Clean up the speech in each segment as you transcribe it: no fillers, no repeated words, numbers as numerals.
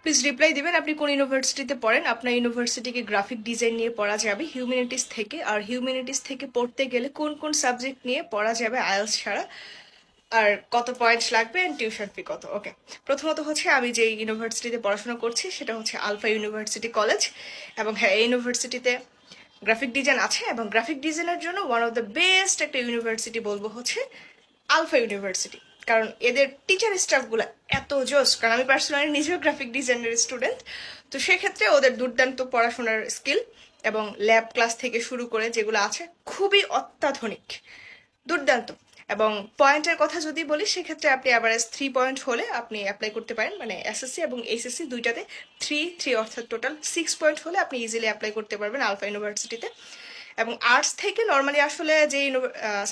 Please reply দিবেন আপনি কোন ইউনিভার্সিটিতে পড়েন। আপনার ইউনিভার্সিটিকে গ্রাফিক ডিজাইন নিয়ে পড়া যাবে হিউম্যানিটিস থেকে, আর হিউম্যানিটিস থেকে পড়তে গেলে কোন কোন সাবজেক্ট নিয়ে পড়া যাবে আইএলস ছাড়া, আর কত পয়েন্টস লাগবে, অ্যান্ড টিউশন ফি কত। ওকে, প্রথমত হচ্ছে আমি যে ইউনিভার্সিটিতে পড়াশোনা করছি সেটা হচ্ছে আলফা ইউনিভার্সিটি কলেজ, এবং হ্যাঁ এই ইউনিভার্সিটিতে গ্রাফিক ডিজাইন আছে, এবং গ্রাফিক ডিজাইনের জন্য ওয়ান অফ দ্য বেস্ট একটা ইউনিভার্সিটি বলবো হচ্ছে আলফা ইউনিভার্সিটি। কারণ এদের টিচার স্টাফগুলো এত জোস, কারণ আমি পার্সোনালি নিজেও গ্রাফিক ডিজাইনের স্টুডেন্ট, তো সেক্ষেত্রে ওদের দুর্দান্ত পড়াশোনার স্কিল এবং ল্যাব ক্লাস থেকে শুরু করে যেগুলো আছে খুবই অত্যাধুনিক, দুর্দান্ত। এবং পয়েন্টের কথা যদি বলি সেক্ষেত্রে আপনি অ্যাভারেজ 3 পয়েন্ট হলে আপনি অ্যাপ্লাই করতে পারেন, মানে এসএসসি এবং এইচএসসি দুইটাতে 3 অর্থাৎ টোটাল 6 পয়েন্ট হলে আপনি ইজিলি অ্যাপ্লাই করতে পারবেন আলফা ইউনিভার্সিটিতে। এবং আর্টস থেকে নর্মালি আসলে যে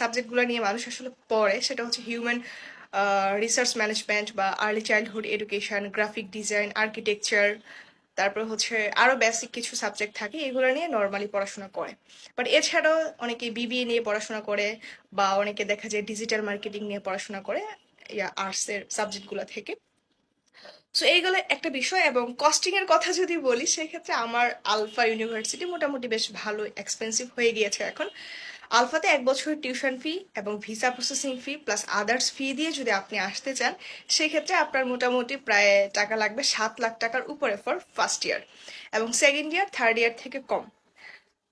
সাবজেক্টগুলো নিয়ে মানুষ আসলে পড়ে সেটা হচ্ছে হিউম্যান রিসার্চ ম্যানেজমেন্ট বা early childhood education, graphic design, architecture, তারপর হচ্ছে আরও বেসিক কিছু সাবজেক্ট থাকে, এগুলো নিয়ে নর্মালি পড়াশোনা করে। বাট এছাড়াও অনেকে বিবিএ নিয়ে পড়াশোনা করে, বা অনেকে দেখা যায় ডিজিটাল মার্কেটিং নিয়ে পড়াশোনা করে আর্টসের সাবজেক্টগুলো থেকে। সো এইগুলো একটা বিষয়। এবং কস্টিং এর কথা যদি বলি সেক্ষেত্রে আমার আলফা ইউনিভার্সিটি মোটামুটি বেশ ভালো এক্সপেন্সিভ হয়ে গিয়েছে এখন। আলফাতে 1 বছরের টিউশন ফি এবং visa processing fee plus others fee দিয়ে যদি আপনি আসতে চান সেক্ষেত্রে আপনার মোটামুটি প্রায় টাকা লাগবে 7 লাখ টাকার উপরে ফর ফার্স্ট ইয়ার, এবং সেকেন্ড ইয়ার থার্ড ইয়ার থেকে কম।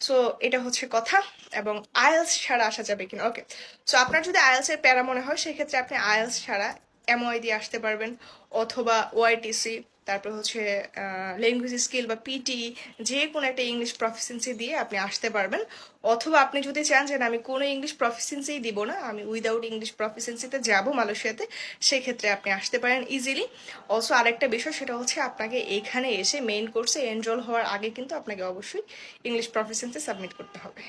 সো এটা হচ্ছে কথা। এবং আইএলস ছাড়া আসা যাবে কিনা, ওকে। সো আপনার যদি আইএলস এর প্যারা মনে হয় সেক্ষেত্রে আপনি আইএলস ছাড়া এমওআই দিয়ে আসতে পারবেন, অথবা ওআইটিসি, তারপর হচ্ছে ল্যাঙ্গুয়েজ স্কিল বা পিটিই, যে কোনো একটা ইংলিশ প্রফিসিয়েন্সি দিয়ে আপনি আসতে পারবেন। অথবা আপনি যদি চান যে আমি কোনো ইংলিশ প্রফিসিয়েন্সিই দিব না, আমি উইদাউট ইংলিশ প্রফিসিয়েন্সিতে যাব মালয়েশিয়াতে, সেক্ষেত্রে আপনি আসতে পারেন ইজিলি। অলসো আরেকটা বিষয় সেটা হচ্ছে আপনাকে এখানে এসে মেইন কোর্সে এনরোল হওয়ার আগে কিন্তু আপনাকে অবশ্যই ইংলিশ প্রফিসিয়েন্সি সাবমিট করতে হবে।